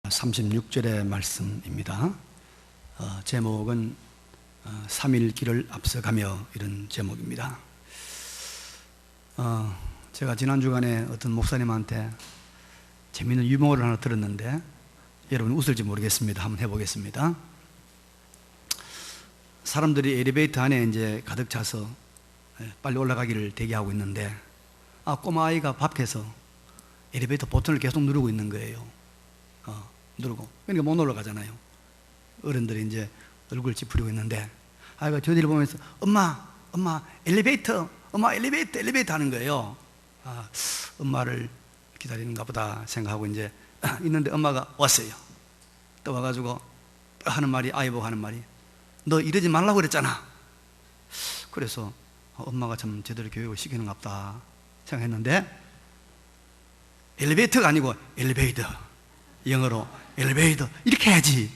36절의 말씀입니다. 제목은 3일 길을 앞서가며, 이런 제목입니다. 제가 지난 주간에 어떤 목사님한테 재미있는 유머를 하나 들었는데 여러분 웃을지 모르겠습니다. 한번 해보겠습니다. 사람들이 엘리베이터 안에 이제 가득 차서 빨리 올라가기를 대기하고 있는데, 꼬마아이가 밥해서 엘리베이터 버튼을 계속 누르고 있는 거예요. 누르고, 그러니까 못 올라가잖아요. 어른들이 이제 얼굴 찌푸리고 있는데, 아이가 저들을 보면서 엄마 엘리베이터, 엄마 엘리베이터 하는 거예요. 엄마를 기다리는가 보다 생각하고 이제 있는데 엄마가 왔어요. 또 와가지고 하는 말이, 아이 보고 하는 말이, 너 이러지 말라고 그랬잖아. 그래서 엄마가 참 제대로 교육을 시키는가 보다 생각했는데, 엘리베이터가 아니고 엘리베이터, 영어로 엘리베이터 이렇게 해야지,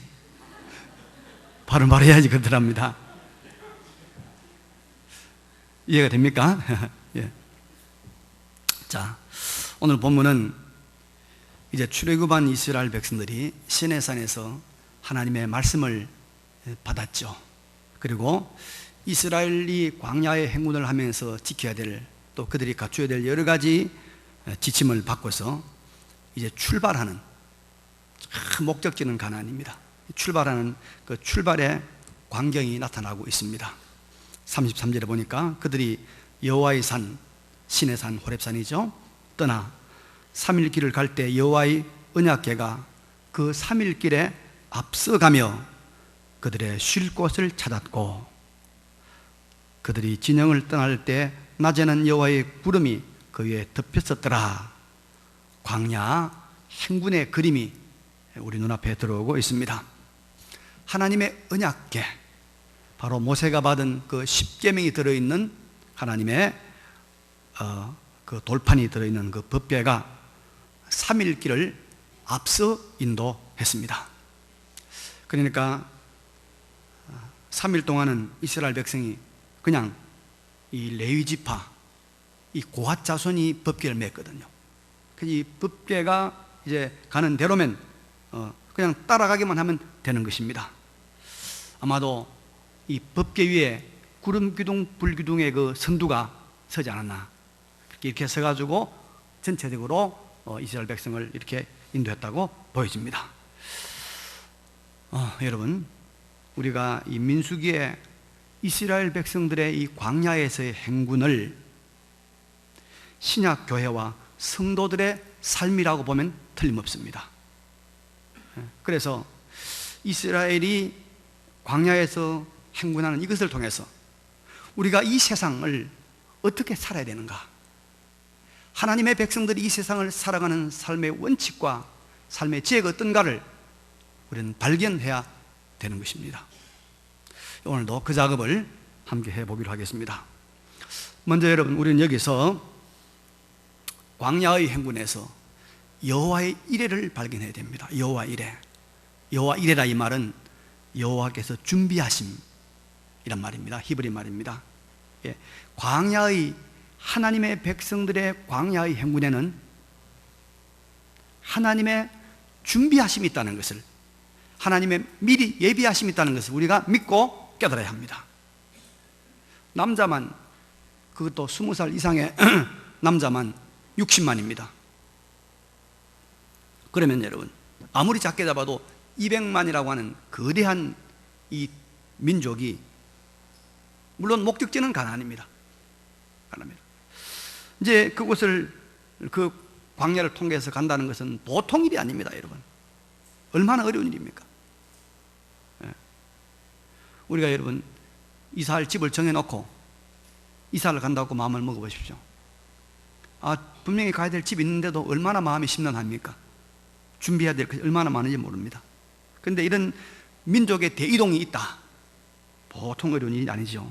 바로 말해야지 그러더랍니다. 이해가 됩니까? 예. 자, 오늘 본문은 이제 출애굽한 이스라엘 백성들이 시내산에서 하나님의 말씀을 받았죠. 그리고 이스라엘이 광야의 행군을 하면서 지켜야 될, 또 그들이 갖춰야 될 여러 가지 지침을 받고서 이제 출발하는, 목적지는 가나안입니다. 출발하는 그 출발의 광경이 나타나고 있습니다. 33절에 보니까 그들이 여호와의 산, 시내산 호렙산이죠, 떠나 3일 길을 갈 때 여호와의 언약궤가 그 3일 길에 앞서가며 그들의 쉴 곳을 찾았고, 그들이 진영을 떠날 때 낮에는 여호와의 구름이 그 위에 덮였었더라. 광야 행군의 그림이 우리 눈앞에 들어오고 있습니다. 하나님의 언약궤, 바로 모세가 받은 그 10계명이 들어있는 하나님의 그 돌판이 들어있는 그 법궤가 3일 길을 앞서 인도했습니다. 그러니까 3일 동안은 이스라엘 백성이 그냥 이 레위지파, 이 고핫 자손이 법궤를 맸거든요. 이 법궤가 이제 가는 대로면 그냥 따라가기만 하면 되는 것입니다. 아마도 이 법궤 위에 구름 기둥, 불 기둥의 그 선두가 서지 않았나, 이렇게 서가지고 전체적으로 이스라엘 백성을 이렇게 인도했다고 보여집니다. 여러분, 우리가 이 민수기에 이스라엘 백성들의 이 광야에서의 행군을 신약 교회와 성도들의 삶이라고 보면 틀림없습니다. 그래서 이스라엘이 광야에서 행군하는 이것을 통해서 우리가 이 세상을 어떻게 살아야 되는가, 하나님의 백성들이 이 세상을 살아가는 삶의 원칙과 삶의 지혜가 어떤가를 우리는 발견해야 되는 것입니다. 오늘도 그 작업을 함께 해보기로 하겠습니다. 먼저 여러분, 우리는 여기서 광야의 행군에서 여호와의 이레를 발견해야 됩니다. 여호와 이레. 여호와 이레라, 이 말은 여호와께서 준비하심 이란 말입니다. 히브리 말입니다. 광야의, 하나님의 백성들의 광야의 행군에는 하나님의 준비하심이 있다는 것을, 하나님의 미리 예비하심이 있다는 것을 우리가 믿고 깨달아야 합니다. 남자만, 그것도 20살 이상의 남자만 60만입니다. 그러면 여러분, 아무리 작게 잡아도 200만이라고 하는 거대한 이 민족이, 물론 목적지는 가나안입니다. 가나안입니다. 이제 그곳을, 그 광야를 통해서 간다는 것은 보통 일이 아닙니다, 여러분. 얼마나 어려운 일입니까? 우리가 여러분, 이사할 집을 정해놓고 이사를 간다고 마음을 먹어보십시오. 분명히 가야 될 집이 있는데도 얼마나 마음이 심란합니까? 준비해야 될 것이 얼마나 많은지 모릅니다. 그런데 이런 민족의 대이동이 있다, 보통 어려운 일이 아니죠.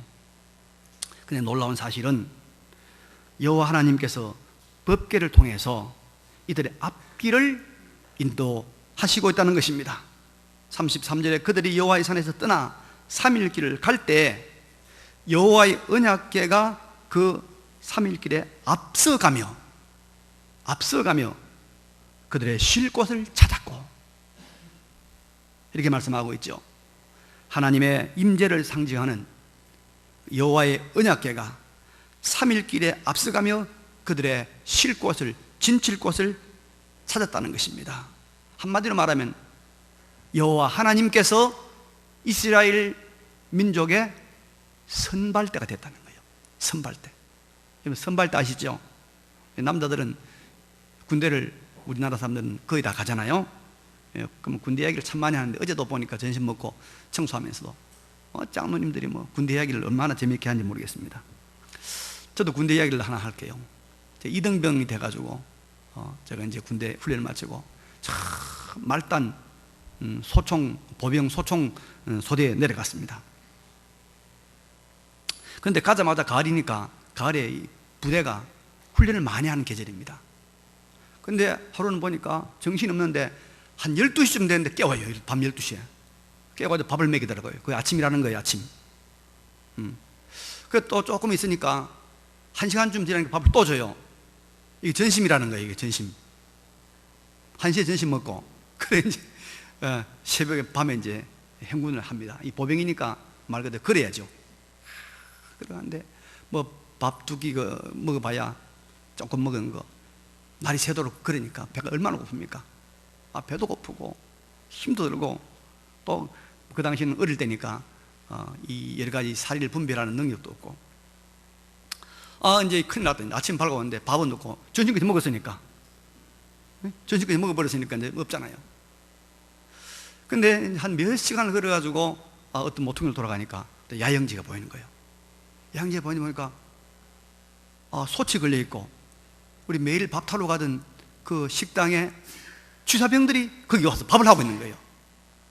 그런데 놀라운 사실은 여호와 하나님께서 법궤를 통해서 이들의 앞길을 인도하시고 있다는 것입니다. 33절에 그들이 여호와의 산에서 떠나 3일 길을 갈 때 여호와의 언약궤가 그 3일 길에 앞서가며 그들의 쉴 곳을 찾았고, 이렇게 말씀하고 있죠. 하나님의 임재를 상징하는 여호와의 언약궤가 3일 길에 앞서가며 그들의 쉴 곳을, 진칠 곳을 찾았다는 것입니다. 한마디로 말하면 여호와 하나님께서 이스라엘 민족의 선발대가 됐다는 거예요. 선발대. 여러분 선발대 아시죠? 남자들은 군대를, 우리나라 사람들은 거의 다 가잖아요. 그럼 군대 이야기를 참 많이 하는데, 어제도 보니까 점심 먹고 청소하면서도 장로님들이 군대 이야기를 얼마나 재미있게 하는지 모르겠습니다. 저도 군대 이야기를 하나 할게요. 이등병이 돼가지고 제가 이제 군대 훈련을 마치고 참 말단 소총, 보병 소총 소대에 내려갔습니다. 그런데 가자마자 가을이니까, 가을에 부대가 훈련을 많이 하는 계절입니다. 근데 하루는 보니까 정신없는데 한 12시쯤 됐는데 깨워요. 밤 12시에 깨워가지고 밥을 먹이더라고요. 그게 아침이라는 거예요. 아침. 그 또 조금 있으니까 1시간쯤 지나니까 밥을 또 줘요. 이게 전심이라는 거예요. 이게 전심. 1시에 전심 먹고, 그래 이제 새벽에 밤에 이제 행군을 합니다. 이 보병이니까 말 그대로 그래야죠. 그러는데 밥 두 끼 먹어봐야 조금 먹은 거, 날이 새도록 그러니까 배가 얼마나 고픕니까? 배도 고프고 힘도 들고, 또 그 당시는 어릴 때니까 이 여러 가지 사리를 분별하는 능력도 없고, 이제 큰일 났다. 아침 밝아오는데 밥은 넣고 점심까지 먹었으니까, 점심까지 먹어버렸으니까 이제 없잖아요. 근데 한 몇 시간을 걸어가지고 어떤 모퉁이로 돌아가니까 야영지가 보이는 거예요. 야영지가 보니까 소치 걸려있고, 우리 매일 밥 타러 가던 그 식당에 취사병들이 거기 와서 밥을 하고 있는 거예요.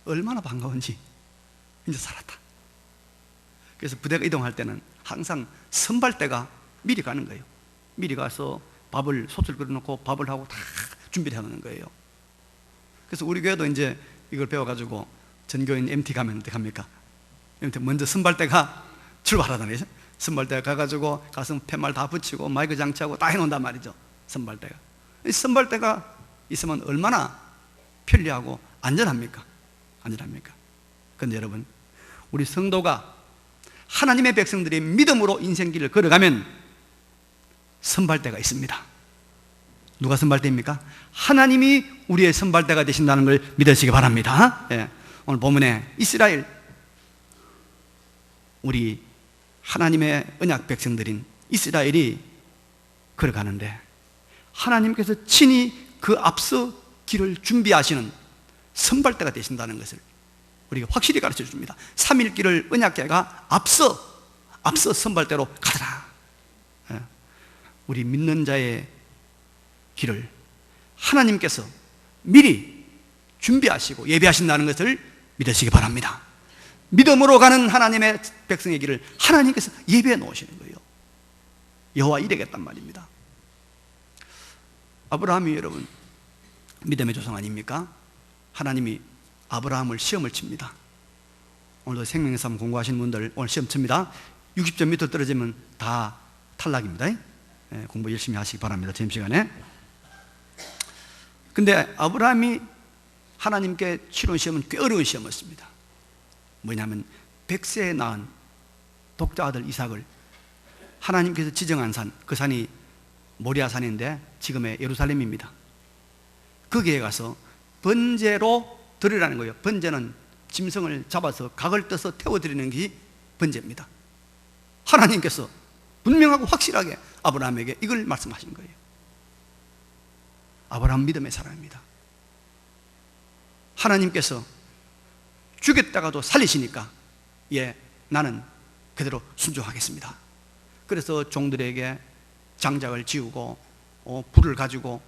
얼마나 반가운지. 이제 살았다. 그래서 부대가 이동할 때는 항상 선발대가 미리 가는 거예요. 미리 가서 밥을, 솥을 끓여놓고 밥을 하고 다 준비를 해놓는 거예요. 그래서 우리 교회도 이제 이걸 배워가지고 전교인 MT 가면 어떻게 합니까? MT 먼저 선발대가 출발하잖아요. 선발대가 가가지고 가서 팻말 다 붙이고 마이크 장치하고 다 해놓는단 말이죠. 선발대가. 이 선발대가 있으면 얼마나 편리하고 안전합니까? 안전합니까? 그런데 여러분, 우리 성도가 하나님의 백성들이 믿음으로 인생길을 걸어가면 선발대가 있습니다. 누가 선발대입니까? 하나님이 우리의 선발대가 되신다는 걸 믿으시기 바랍니다. 오늘 본문에 이스라엘, 우리 하나님의 언약 백성들인 이스라엘이 걸어가는데 하나님께서 친히 그 앞서 길을 준비하시는 선발대가 되신다는 것을 우리가 확실히 가르쳐 줍니다. 3일 길을 언약궤가 앞서 선발대로 가더라. 우리 믿는 자의 길을 하나님께서 미리 준비하시고 예비하신다는 것을 믿으시기 바랍니다. 믿음으로 가는 하나님의 백성의 길을 하나님께서 예비해 놓으시는 거예요. 여호와 이르겠단 말입니다. 아브라함이 여러분 믿음의 조상 아닙니까? 하나님이 아브라함을 시험을 칩니다. 오늘도 생명의 삶 공부하시는 분들 오늘 시험 칩니다. 60점 밑으로 떨어지면 다 탈락입니다. 공부 열심히 하시기 바랍니다. 점심시간에. 근데 아브라함이 하나님께 치른 시험은 꽤 어려운 시험이었습니다. 뭐냐면 100세에 낳은 독자 아들 이삭을 하나님께서 지정한 산, 그 산이 모리아 산인데 지금의 예루살렘입니다. 거기에 가서 번제로 드리라는 거예요. 번제는 짐승을 잡아서 각을 떠서 태워드리는 게 번제입니다. 하나님께서 분명하고 확실하게 아브라함에게 이걸 말씀하신 거예요. 아브라함 믿음의 사람입니다. 하나님께서 죽였다가도 살리시니까 나는 그대로 순종하겠습니다. 그래서 종들에게 장작을 지우고 불을 가지고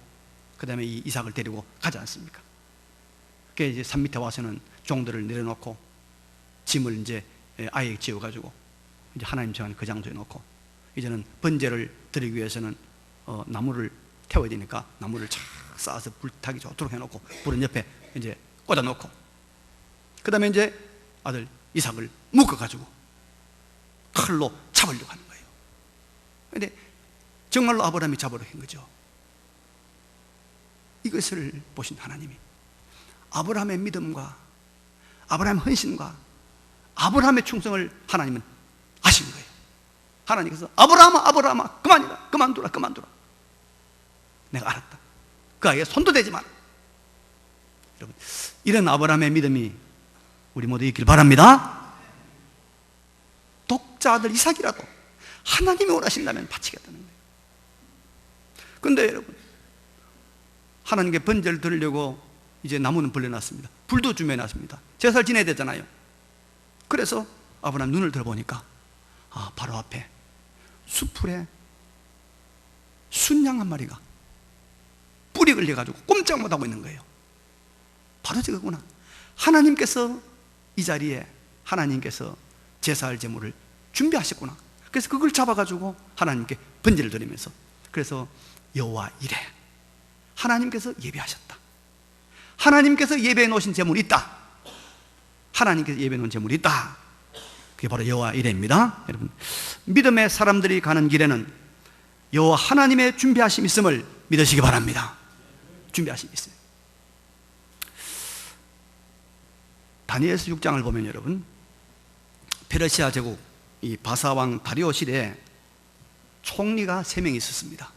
그 다음에 이 이삭을 데리고 가지 않습니까? 그게 이제 산 밑에 와서는 종들을 내려놓고 짐을 이제 아예 지어가지고 이제 하나님 정한 그 장소에 놓고 이제는 번제를 드리기 위해서는 나무를 태워야 되니까 나무를 착 쌓아서 불타기 좋도록 해놓고 불은 옆에 이제 꽂아놓고 그 다음에 이제 아들 이삭을 묶어가지고 칼로 잡으려고 하는 거예요. 그런데 정말로 아브라함이 잡으려고 한 거죠. 이것을 보신 하나님이 아브라함의 믿음과 아브라함의 헌신과 아브라함의 충성을 하나님은 아신 거예요. 하나님께서 아브라함아, 아브라함아, 그만이라, 그만두라, 그만두라. 내가 알았다. 그 아이에 손도 대지 마라. 여러분, 이런 아브라함의 믿음이 우리 모두 있길 바랍니다. 독자 아들 이삭이라도 하나님이 원하신다면 바치겠다는 거예요. 그런데 여러분, 하나님께 번제를 드리려고 이제 나무는 불려놨습니다. 불도 준비해놨습니다. 제사를 지내야 되잖아요. 그래서 아브라함 눈을 들어보니까 바로 앞에 수풀에 순양 한 마리가 뿔이 걸려가지고 꼼짝 못하고 있는 거예요. 바로 저거구나. 하나님께서 이 자리에 하나님께서 제사할 제물을 준비하셨구나. 그래서 그걸 잡아가지고 하나님께 번제를 드리면서, 그래서 여호와 이래, 하나님께서 예배하셨다. 하나님께서 예배해 놓으신 제물이 있다. 하나님께서 예배해 놓은 제물이 있다. 그게 바로 여호와 이레입니다. 여러분, 믿음의 사람들이 가는 길에는 여호와 하나님의 준비하심이 있음을 믿으시기 바랍니다. 준비하심이 있어요. 다니엘서 6장을 보면 여러분, 페르시아 제국 이 바사왕 다리오 시대에 총리가 3명이 있었습니다.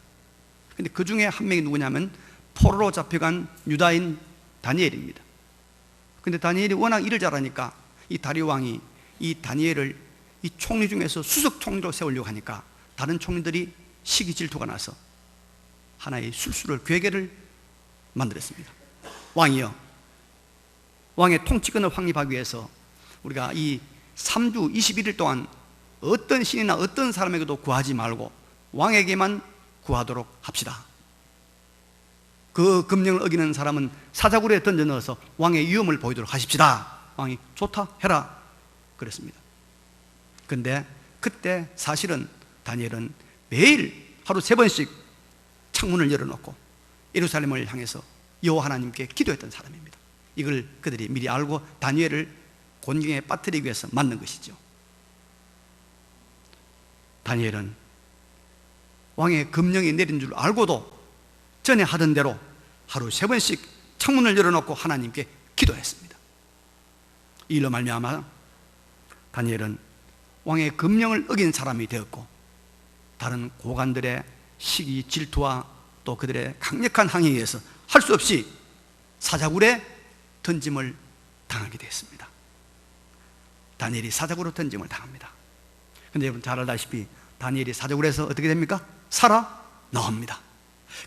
근데 그 중에 한 명이 누구냐면 포로로 잡혀간 유다인 다니엘입니다. 근데 다니엘이 워낙 일을 잘하니까 이 다리오 왕이 이 다니엘을 이 총리 중에서 수석 총리로 세우려고 하니까 다른 총리들이 시기 질투가 나서 하나의 술수를 괴계를 만들었습니다. 왕이요, 왕의 통치권을 확립하기 위해서 우리가 이 3주 21일 동안 어떤 신이나 어떤 사람에게도 구하지 말고 왕에게만 구하도록 합시다. 그 금령을 어기는 사람은 사자굴에 던져 넣어서 왕의 위엄을 보이도록 하십시다. 왕이 좋다 해라 그랬습니다. 근데 그때 사실은 다니엘은 매일 하루 3번씩 창문을 열어놓고 예루살렘을 향해서 여호와 하나님께 기도했던 사람입니다. 이걸 그들이 미리 알고 다니엘을 곤경에 빠뜨리기 위해서 만든 것이죠. 다니엘은 왕의 금령이 내린 줄 알고도 전에 하던 대로 하루 3번씩 창문을 열어놓고 하나님께 기도했습니다. 이 일로 말미암아 다니엘은 왕의 금령을 어긴 사람이 되었고, 다른 고관들의 시기 질투와 또 그들의 강력한 항의에 의해서 할 수 없이 사자굴에 던짐을 당하게 되었습니다. 다니엘이 사자굴로 던짐을 당합니다. 근데 여러분 잘 알다시피 다니엘이 사자굴에서 어떻게 됩니까? 살아나옵니다.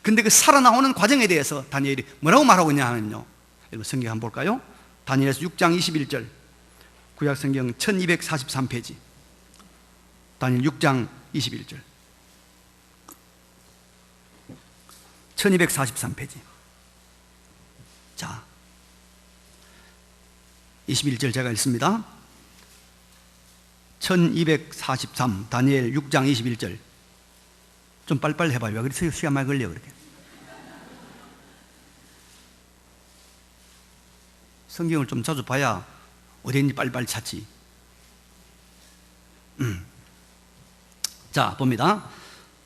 근데 그 살아나오는 과정에 대해서 다니엘이 뭐라고 말하고 있냐 하면요, 여러분 성경 한번 볼까요? 다니엘서 6장 21절, 구약성경 1243페이지, 다니엘 6장 21절, 1243페이지. 자, 21절 제가 읽습니다. 1243 다니엘 6장 21절. 좀 빨리빨리 해봐요. 왜 그렇게 시간 많이 걸려 그렇게? 성경을 좀 자주 봐야 어디인지 빨리빨리 찾지. 자, 봅니다.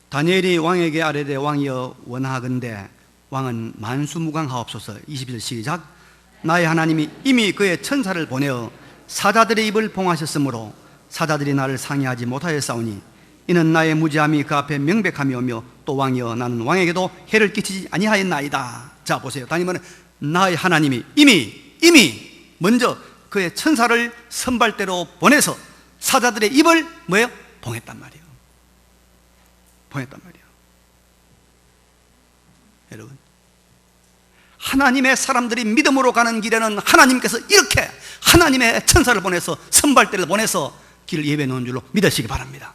다니엘이 왕에게 아뢰되 왕이여 원하건대 왕은 만수무강하옵소서. 21절 시작. 나의 하나님이 이미 그의 천사를 보내어 사자들의 입을 봉하셨으므로 사자들이 나를 상의하지 못하였사오니 이는 나의 무지함이 그 앞에 명백함이오며 또 왕이여 나는 왕에게도 해를 끼치지 아니하였나이다. 자 보세요. 다니엘은 나의 하나님이 이미 먼저 그의 천사를 선발대로 보내서 사자들의 입을 뭐예요? 봉했단 말이에요. 봉했단 말이에요. 여러분, 하나님의 사람들이 믿음으로 가는 길에는 하나님께서 이렇게 하나님의 천사를 보내서 선발대를 보내서 길을 예배해 놓은 줄로 믿으시기 바랍니다.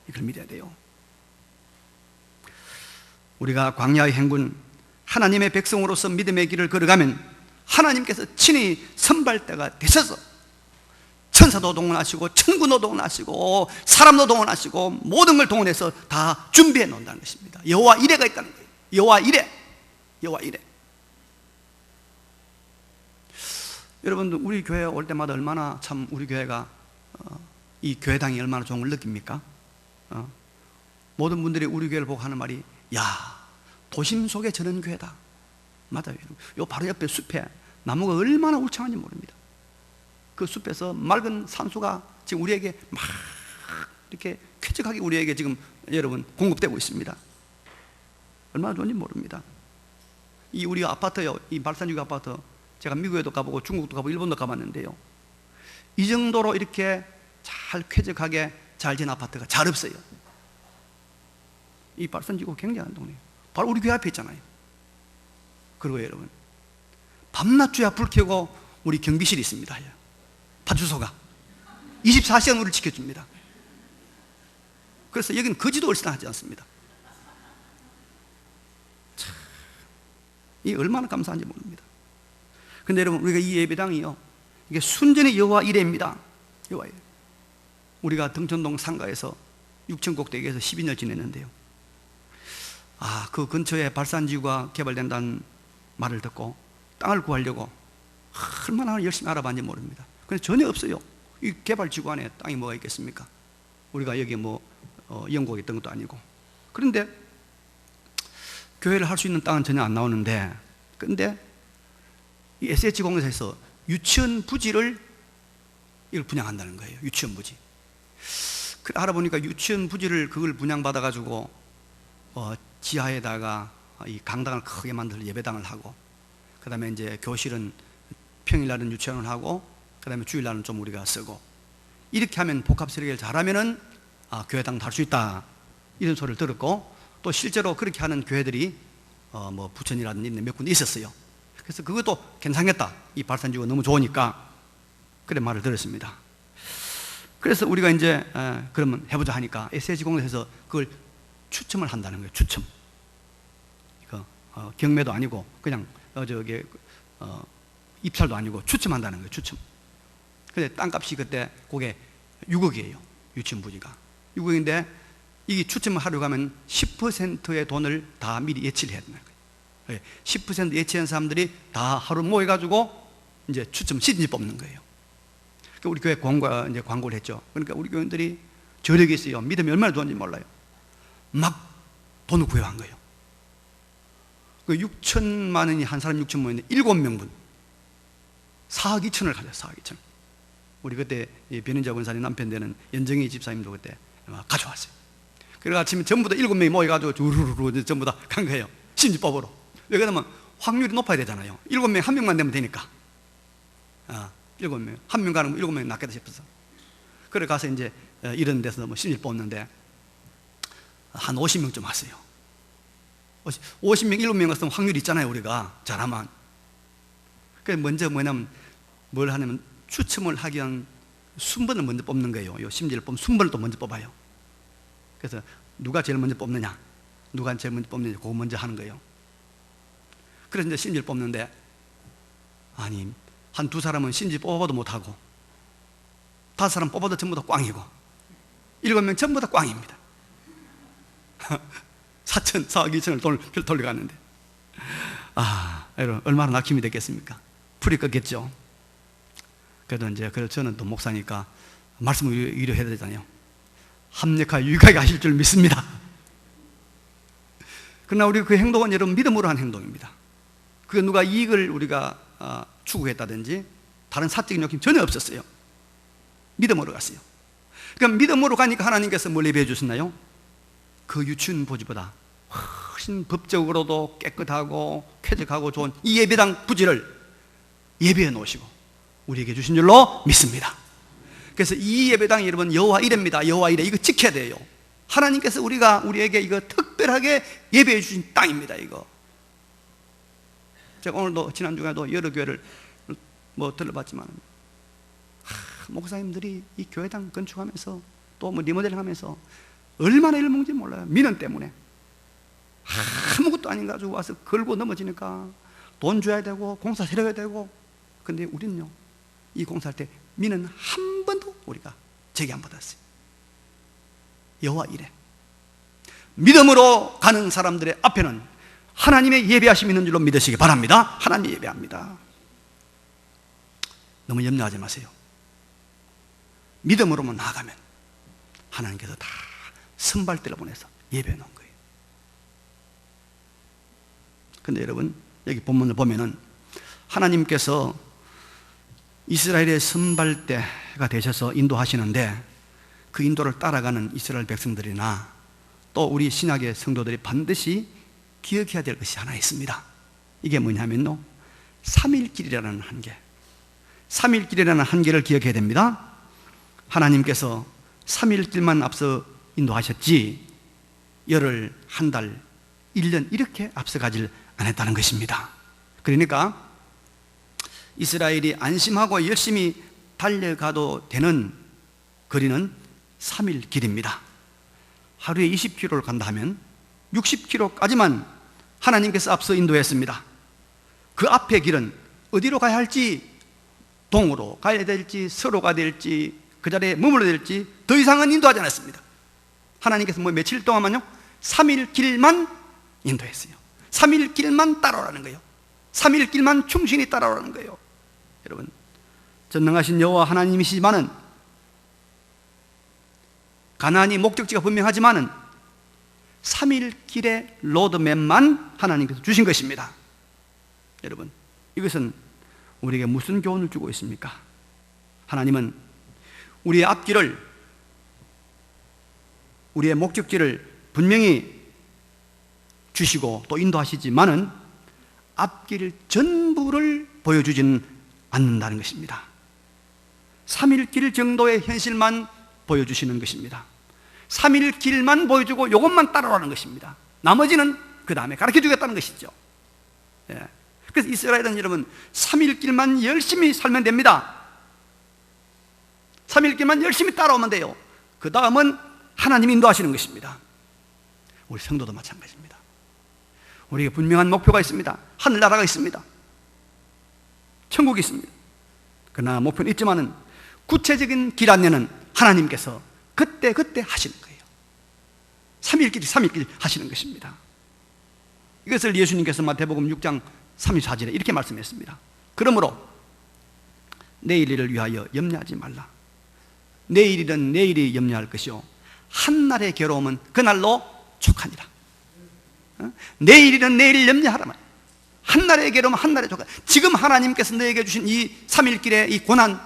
이걸 믿어야 돼요. 우리가 광야의 행군 하나님의 백성으로서 믿음의 길을 걸어가면 하나님께서 친히 선발대가 되셔서 천사도 동원하시고 천군도 동원하시고 사람도 동원하시고 모든 걸 동원해서 다 준비해 놓는다는 것입니다. 여호와 이레가 있다는 거예요. 여호와 이레, 여호와 이레. 여러분들 우리 교회 올 때마다 얼마나 참 우리 교회가 이 교회당이 얼마나 좋은 걸 느낍니까? 모든 분들이 우리 교회를 보고 하는 말이, 야, 도심 속에 저런 교회다. 맞아요. 요 바로 옆에 숲에 나무가 얼마나 울창한지 모릅니다. 그 숲에서 맑은 산소가 지금 우리에게 막 이렇게 쾌적하게 우리에게 지금 여러분 공급되고 있습니다. 얼마나 좋은지 모릅니다. 이 우리 아파트요, 이 발산지구 아파트, 제가 미국에도 가보고 중국도 가보고 일본도 가봤는데요, 이 정도로 이렇게 잘 쾌적하게 잘 지은 아파트가 잘 없어요. 이 발산지구 굉장한 동네예요. 바로 우리 교회 앞에 있잖아요. 그리고 여러분, 밤낮주야 불 켜고 우리 경비실이 있습니다. 파주소가 24시간 우리를 지켜줍니다. 그래서 여기는 거지도 얼씬하지 않습니다. 참, 이 얼마나 감사한지 모릅니다. 근데 여러분, 우리가 이 예배당이요, 이게 순전히 여호와 이레입니다. 여호와 이레. 우리가 등촌동 상가에서 6층꼭대기에서 12년 지냈는데요, 그 근처에 발산지구가 개발된다는 말을 듣고 땅을 구하려고 얼마나 열심히 알아봤는지 모릅니다. 근데 전혀 없어요. 이 개발지구 안에 땅이 뭐가 있겠습니까? 우리가 여기 영국에 있던 것도 아니고. 그런데 교회를 할 수 있는 땅은 전혀 안 나오는데, 근데 이 SH공사에서 유치원 부지를 이걸 분양한다는 거예요. 유치원 부지. 알아보니까 유치원 부지를 그걸 분양받아가지고 지하에다가 이 강당을 크게 만들어 예배당을 하고, 그 다음에 이제 교실은 평일날은 유치원을 하고, 그 다음에 주일날은 좀 우리가 쓰고, 이렇게 하면 복합 설계를 잘하면은 교회당도 할 수 있다, 이런 소리를 들었고, 또 실제로 그렇게 하는 교회들이 부천이라든지 몇 군데 있었어요. 그래서 그것도 괜찮겠다, 이 발산지구가 너무 좋으니까, 그래 말을 들었습니다. 그래서 우리가 이제 그러면 해보자 하니까 SH공사에서 그걸 추첨을 한다는 거예요. 추첨. 이거 경매도 아니고 그냥 입찰도 아니고 추첨한다는 거예요. 추첨. 근데 땅값이 그때 그게 6억이에요. 유치원 부지가 6억인데, 이게 추첨을 하려고 하면 10%의 돈을 다 미리 예치를 해야 되는 거예요. 10% 예치한 사람들이 다 하루 모여가지고 이제 추첨 시즌지 뽑는 거예요. 우리 교회 이제 광고를 했죠. 그러니까 우리 교인들이 저력이 있어요. 믿음이 얼마나 좋은지 몰라요. 막 돈을 구해한 거예요. 그 6천만 원이 한 사람 6천만 원인데 7명분 4억 2천을 가져요. 4억 2천. 우리 그때 변인자 권사님 남편 되는 연정희 집사님도 그때 가져왔어요. 그래서 아침에 전부 다 7명이 모여가지고 주르르르 전부 다 간 거예요. 신지법으로. 왜 그러면 확률이 높아야 되잖아요. 7명 한 명만 되면 되니까. 7명, 한 명 가는 거 7명 낫겠다 싶어서. 그래 가서 이제 이런 데서 신일 뽑는데 한 50명쯤 왔어요. 50명, 7명 왔으면 확률이 있잖아요, 우리가. 잘하면. 그래서 먼저 뭐냐면, 뭘 하냐면, 추첨을 하기 위한 순번을 먼저 뽑는 거예요. 요 심지를 뽑으면 순번을 또 먼저 뽑아요. 그래서 누가 제일 먼저 뽑느냐, 누가 제일 먼저 뽑느냐, 그거 먼저 하는 거예요. 그래서 이제 심지를 뽑는데, 아니, 한 두 사람은 심지 뽑아봐도 못하고, 5사람 뽑아도 전부 다 꽝이고, 7명 전부 다 꽝입니다. 4억 2천을 돈을 돌려갔는데, 여러분, 얼마나 낙심이 됐겠습니까? 풀이 꺾였죠. 그래도 이제, 저는 또 목사니까 말씀을 위로해야 되잖아요. 합력하여 유익하게 하실 줄 믿습니다. 그러나 우리 그 행동은 여러분 믿음으로 한 행동입니다. 그 누가 이익을 우리가 추구했다든지 다른 사적인 욕심 전혀 없었어요. 믿음으로 갔어요. 그러니까 믿음으로 가니까 하나님께서 뭘 예배해 주셨나요? 그 유치원 부지보다 훨씬 법적으로도 깨끗하고 쾌적하고 좋은 이 예배당 부지를 예배해 놓으시고 우리에게 주신 줄로 믿습니다. 그래서 이 예배당이 여러분 여호와 이레입니다. 여호와 이레, 이거 지켜야 돼요. 하나님께서 우리에게 이거 특별하게 예배해 주신 땅입니다. 이거 제가 오늘도 지난주에도 여러 교회를 들러봤지만 목사님들이 이 교회당 건축하면서 또 리모델링하면서 얼마나 일먹는지 몰라요. 민원 때문에 아무것도 아닌 가지고 와서 걸고 넘어지니까 돈 줘야 되고 공사 세려야 되고. 근데 우리는요, 이 공사할 때 민원 한 번도 우리가 제기 안 받았어요. 여호와 이레. 믿음으로 가는 사람들의 앞에는 하나님의 예배하심이 있는 줄로 믿으시기 바랍니다. 하나님 예배합니다. 너무 염려하지 마세요. 믿음으로만 나아가면 하나님께서 다 선발대를 보내서 예배해 놓은 거예요. 근데 여러분, 여기 본문을 보면은 하나님께서 이스라엘의 선발대가 되셔서 인도하시는데 그 인도를 따라가는 이스라엘 백성들이나 또 우리 신약의 성도들이 반드시 기억해야 될 것이 하나 있습니다. 이게 뭐냐면요, 삼일길이라는 한계. 삼일길이라는 한계를 기억해야 됩니다. 하나님께서 3일길만 앞서 인도하셨지 열흘, 한 달, 1년 이렇게 앞서가질 않았다는 것입니다. 그러니까 이스라엘이 안심하고 열심히 달려가도 되는 거리는 3일길입니다. 하루에 20km를 간다 하면 60km까지만 하나님께서 앞서 인도했습니다. 그 앞의 길은 어디로 가야 할지, 동으로 가야 될지 서로 가야 될지 그 자리에 머물러야 될지 더 이상은 인도하지 않았습니다. 하나님께서 뭐 며칠 동안만요 3일 길만 인도했어요. 3일 길만 따라오라는 거예요. 3일 길만 충신히 따라오라는 거예요. 여러분, 전능하신 여호와 하나님이시지만은 가나안이 목적지가 분명하지만은 3일 길의 로드맵만 하나님께서 주신 것입니다. 여러분, 이것은 우리에게 무슨 교훈을 주고 있습니까? 하나님은 우리의 앞길을, 우리의 목적지를 분명히 주시고 또 인도하시지만은 앞길 전부를 보여주지는 않는다는 것입니다. 3일 길 정도의 현실만 보여주시는 것입니다. 3일 길만 보여주고 이것만 따라오라는 것입니다. 나머지는 그 다음에 가르쳐 주겠다는 것이죠. 예. 그래서 이스라엘은 여러분 3일 길만 열심히 살면 됩니다. 3일 길만 열심히 따라오면 돼요. 그 다음은 하나님이 인도하시는 것입니다. 우리 성도도 마찬가지입니다. 우리에게 분명한 목표가 있습니다. 하늘나라가 있습니다. 천국이 있습니다. 그러나 목표는 있지만은 구체적인 길 안내는 하나님께서 그때 하시는 거예요. 3일길 하시는 것입니다. 이것을 예수님께서 마태복음 6장 34절에 이렇게 말씀했습니다. 그러므로 내일 일을 위하여 염려하지 말라. 내일 일은 내일이 염려할 것이요 한날의 괴로움은 그날로 족하니라. 내일 일은 내일 염려하라 말. 한날의 괴로움은 한날에 족하니라. 지금 하나님께서 너에게 주신 이 3일길의 이 고난,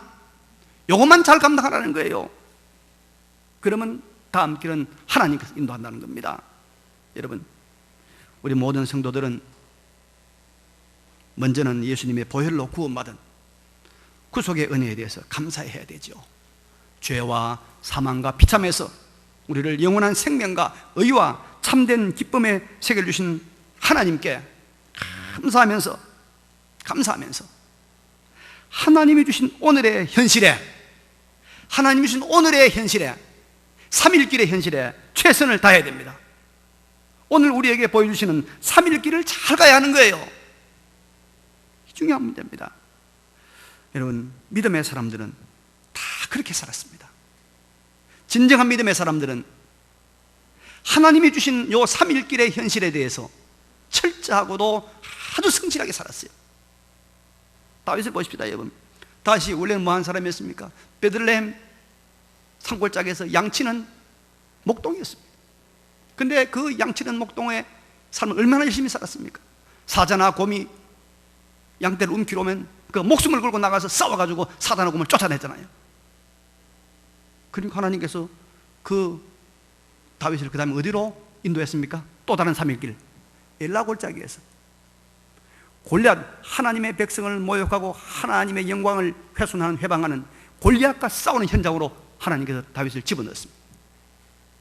요것만 잘 감당하라는 거예요. 그러면 다음 길은 하나님께서 인도한다는 겁니다. 여러분, 우리 모든 성도들은 먼저는 예수님의 보혈로 구원받은 구속의 은혜에 대해서 감사해야 되죠. 죄와 사망과 비참에서 우리를 영원한 생명과 의와 참된 기쁨의 세계를 주신 하나님께 감사하면서 하나님이 주신 오늘의 현실에, 하나님이 주신 오늘의 현실에, 3일길의 현실에 최선을 다해야 됩니다. 오늘 우리에게 보여주시는 3일길을 잘 가야 하는 거예요. 중요한 문제입니다. 여러분, 믿음의 사람들은 다 그렇게 살았습니다. 진정한 믿음의 사람들은 하나님이 주신 요 3일길의 현실에 대해서 철저하고도 아주 성실하게 살았어요. 다윗을 보십시다. 여러분, 다윗이 원래는 뭐한 사람이었습니까? 베들레헴 산골짜기에서 양치는 목동이었습니다. 근데 그 양치는 목동의 삶을 얼마나 열심히 살았습니까? 사자나 곰이 양떼를 움키러 오면 그 목숨을 걸고 나가서 싸워가지고 사자나 곰을 쫓아냈잖아요. 그러니까 하나님께서 그 다윗을 그 다음에 어디로 인도했습니까? 또 다른 3일길 엘라 골짜기에서 골리앗, 하나님의 백성을 모욕하고 하나님의 영광을 훼손하는 회방하는 골리앗과 싸우는 현장으로 하나님께서 다윗을 집어넣었습니다.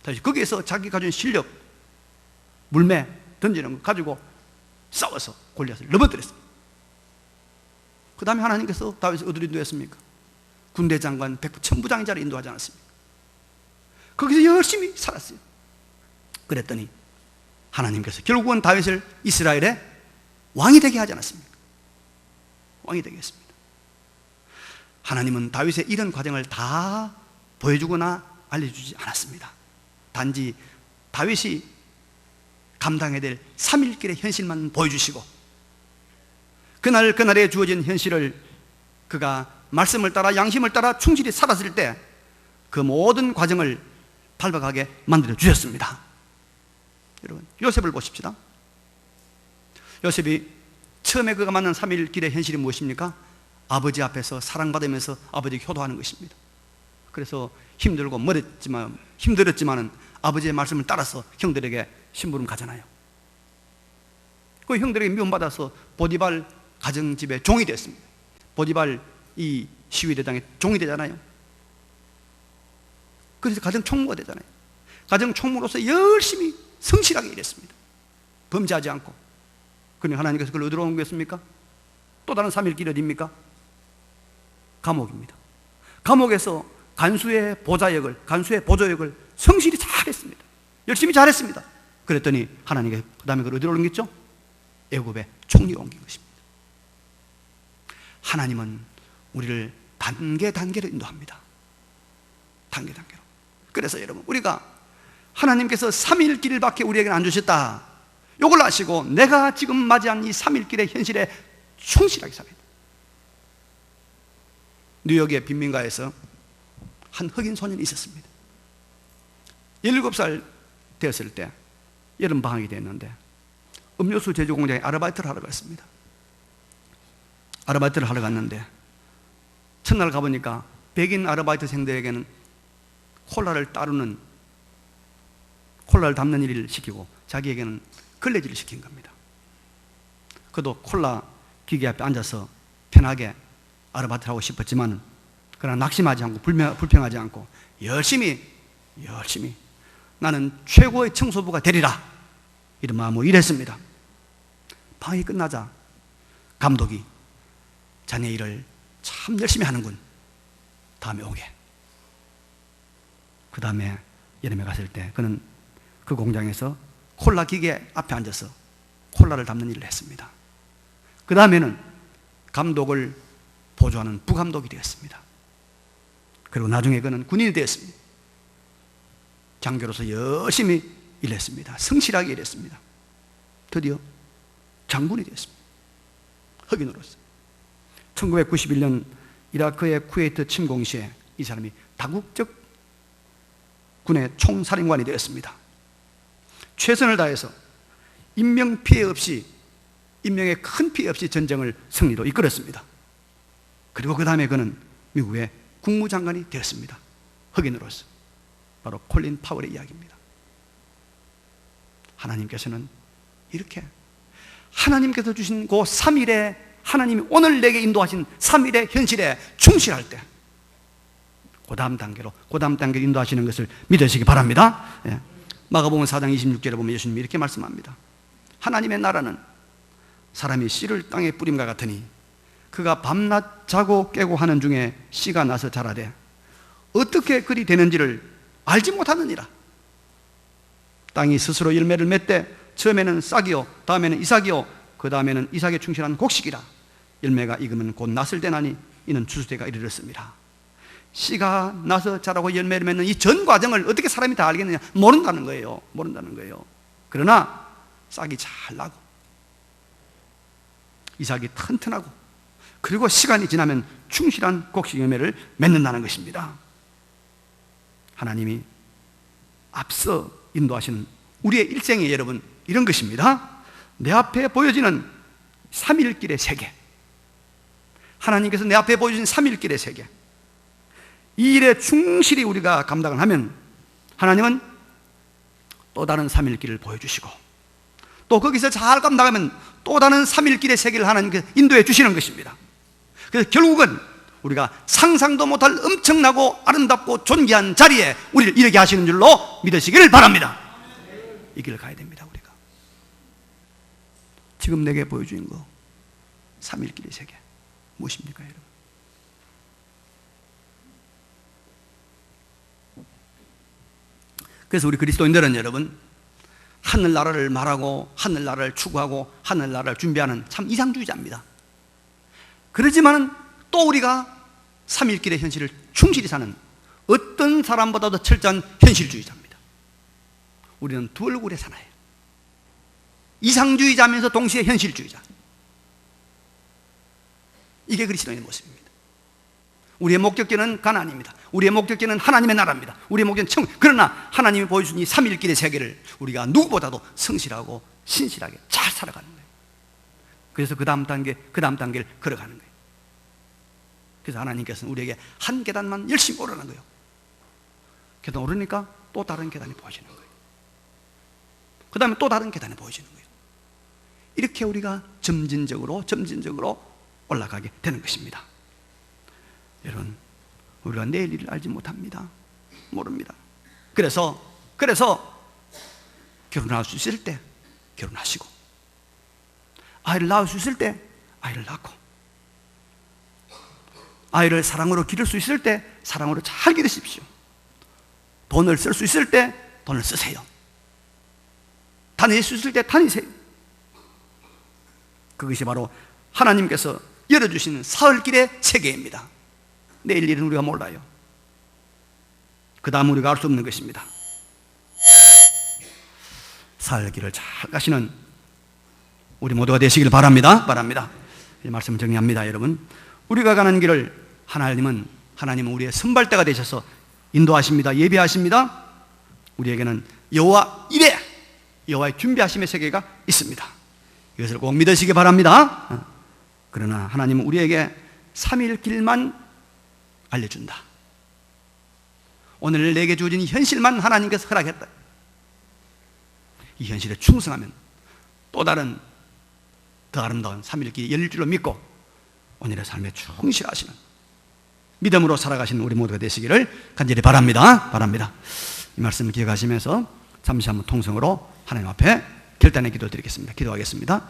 다윗이 거기에서 자기 가진 실력, 물매 던지는 거 가지고 싸워서 골리앗을 넘어뜨렸습니다. 그 다음에 하나님께서 다윗을 어디로 인도했습니까? 군대 장관, 백부 천부장의 자리에 인도하지 않았습니까? 거기서 열심히 살았어요. 그랬더니 하나님께서 결국은 다윗을 이스라엘의 왕이 되게 하지 않았습니까? 왕이 되게 했습니다. 하나님은 다윗의 이런 과정을 다 보여주거나 알려주지 않았습니다. 단지 다윗이 감당해야 될 3일길의 현실만 보여주시고 그날에 주어진 현실을 그가 말씀을 따라 양심을 따라 충실히 살았을 때 그 모든 과정을 밟아가게 만들어 주셨습니다. 여러분, 요셉을 보십시다. 요셉이 처음에 그가 만난 3일길의 현실이 무엇입니까? 아버지 앞에서 사랑받으면서 아버지에게 효도하는 것입니다. 그래서 힘들고 힘들었지만은 아버지의 말씀을 따라서 형들에게 심부름 가잖아요. 그 형들에게 미움받아서 보디발 가정집의 종이 됐습니다. 보디발 이 시위대장의 종이 되잖아요. 그래서 가정 총무가 되잖아요. 가정 총무로서 열심히 성실하게 일했습니다. 범죄하지 않고. 그러니 하나님께서 그걸 어디로 옮겼습니까? 또 다른 3일길 어디입니까? 감옥입니다. 감옥에서 간수의 보좌역을 성실히 잘했습니다. 열심히 잘했습니다. 그랬더니 하나님께서 그 다음에 그걸 어디로 옮겼죠? 애굽의 총리가 옮긴 것입니다. 하나님은 우리를 단계로 인도합니다. 단계로. 그래서 여러분, 우리가 하나님께서 3일길밖에 우리에게는 안 주셨다, 이걸 아시고 내가 지금 맞이한 이 3일길의 현실에 충실하게 살아야 돼. 뉴욕의 빈민가에서 한 흑인 소년이 있었습니다. 17살 되었을 때 여름방학이 됐는데 음료수 제조 공장에 아르바이트를 하러 갔습니다. 아르바이트를 하러 갔는데 첫날 가보니까 백인 아르바이트생들에게는 콜라를 담는 일을 시키고 자기에게는 걸레질을 시킨 겁니다. 그도 콜라 기계 앞에 앉아서 편하게 아르바이트를 하고 싶었지만 그러나 낙심하지 않고 불평하지 않고 열심히 나는 최고의 청소부가 되리라, 이런 마음으로 일했습니다. 방학이 끝나자 감독이 자네 일을 참 열심히 하는군, 다음에 오게. 그 다음에 여름에 갔을 때 그는 그 공장에서 콜라 기계 앞에 앉아서 콜라를 담는 일을 했습니다. 그 다음에는 감독을 보조하는 부감독이 되었습니다. 그리고 나중에 그는 군인이 되었습니다. 장교로서 열심히 일했습니다. 성실하게 일했습니다. 드디어 장군이 되었습니다. 흑인으로서. 1991년 이라크의 쿠웨이트 침공 시에 이 사람이 다국적 군의 총사령관이 되었습니다. 최선을 다해서 인명의 큰 피해 없이 전쟁을 승리로 이끌었습니다. 그리고 그 다음에 그는 미국의 국무장관이 되었습니다. 흑인으로서. 바로 콜린 파월의 이야기입니다. 하나님께서는 이렇게 하나님께서 주신 그 3일에, 하나님이 오늘 내게 인도하신 3일의 현실에 충실할 때 그 다음 단계로 인도하시는 것을 믿으시기 바랍니다. 예. 마가복음 4장 26절에 보면 예수님이 이렇게 말씀합니다. 하나님의 나라는 사람이 씨를 땅에 뿌림과 같으니 그가 밤낮 자고 깨고 하는 중에 씨가 나서 자라되 어떻게 그리 되는지를 알지 못하느니라. 땅이 스스로 열매를 맺되 처음에는 싹이요, 다음에는 이삭이요, 그 다음에는 이삭에 충실한 곡식이라. 열매가 익으면 곧 낫을 때나니 이는 추수때가 이르렀습니다. 씨가 나서 자라고 열매를 맺는 이 전 과정을 어떻게 사람이 다 알겠느냐? 모른다는 거예요. 그러나 싹이 잘 나고 이삭이 튼튼하고 그리고 시간이 지나면 충실한 곡식 열매를 맺는다는 것입니다. 하나님이 앞서 인도하시는 우리의 일생에 여러분 이런 것입니다. 내 앞에 보여지는 3일길의 세계, 하나님께서 내 앞에 보여주신 3일길의 세계, 이 일에 충실히 우리가 감당을 하면 하나님은 또 다른 3일길을 보여주시고 또 거기서 잘 감당하면 또 다른 3일길의 세계를 하나님께서 인도해 주시는 것입니다. 그래서 결국은 우리가 상상도 못할 엄청나고 아름답고 존귀한 자리에 우리를 이르게 하시는 줄로 믿으시기를 바랍니다. 이 길을 가야 됩니다. 우리가 지금 내게 보여주는 거 3일길의 세계 무엇입니까 여러분? 그래서 우리 그리스도인들은 여러분 하늘나라를 말하고 하늘나라를 추구하고 하늘나라를 준비하는 참 이상주의자입니다. 그러지만은 또 우리가 3일길의 현실을 충실히 사는 어떤 사람보다도 철저한 현실주의자입니다. 우리는 두 얼굴의 사나이예요. 이상주의자면서 동시에 현실주의자. 이게 그리스도인의 모습입니다. 우리의 목적지는 가나안입니다. 우리의 목적지는 하나님의 나라입니다. 우리의 목적지는 청. 그러나 하나님이 보여준 이 3일길의 세계를 우리가 누구보다도 성실하고 신실하게 잘 살아가는 거예요. 그래서 그 다음 단계를 걸어가는 거예요. 그래서 하나님께서는 우리에게 한 계단만 열심히 오르는 거예요. 계단 오르니까 또 다른 계단이 보여지는 거예요. 그 다음에 또 다른 계단이 보여지는 거예요. 이렇게 우리가 점진적으로 올라가게 되는 것입니다. 여러분, 우리가 내일 일을 알지 못합니다. 모릅니다. 그래서 결혼할 수 있을 때 결혼하시고, 아이를 낳을 수 있을 때 아이를 낳고, 아이를 사랑으로 기를 수 있을 때 사랑으로 잘 기르십시오. 돈을 쓸 수 있을 때 돈을 쓰세요. 다닐 수 있을 때 다니세요. 그것이 바로 하나님께서 열어주시는 사흘길의 세계입니다. 내일 일은 우리가 몰라요. 그 다음 우리가 알 수 없는 것입니다. 사흘길을 잘 가시는 우리 모두가 되시길 바랍니다. 이 말씀 정리합니다. 여러분, 우리가 가는 길을 하나님은 우리의 선발대가 되셔서 인도하십니다. 예비하십니다. 우리에게는 여호와 이레, 여호와의 준비하심의 세계가 있습니다. 이것을 꼭 믿으시기 바랍니다. 그러나 하나님은 우리에게 3일 길만 알려준다. 오늘 내게 주어진 현실만 하나님께서 허락했다. 이 현실에 충성하면 또 다른 더 아름다운 3일 길이 열릴 줄로 믿고 오늘의 삶에 충실하시는 믿음으로 살아가시는 우리 모두가 되시기를 간절히 바랍니다. 이 말씀을 기억하시면서 잠시 한번 통성으로 하나님 앞에 결단의 기도 드리겠습니다. 기도하겠습니다.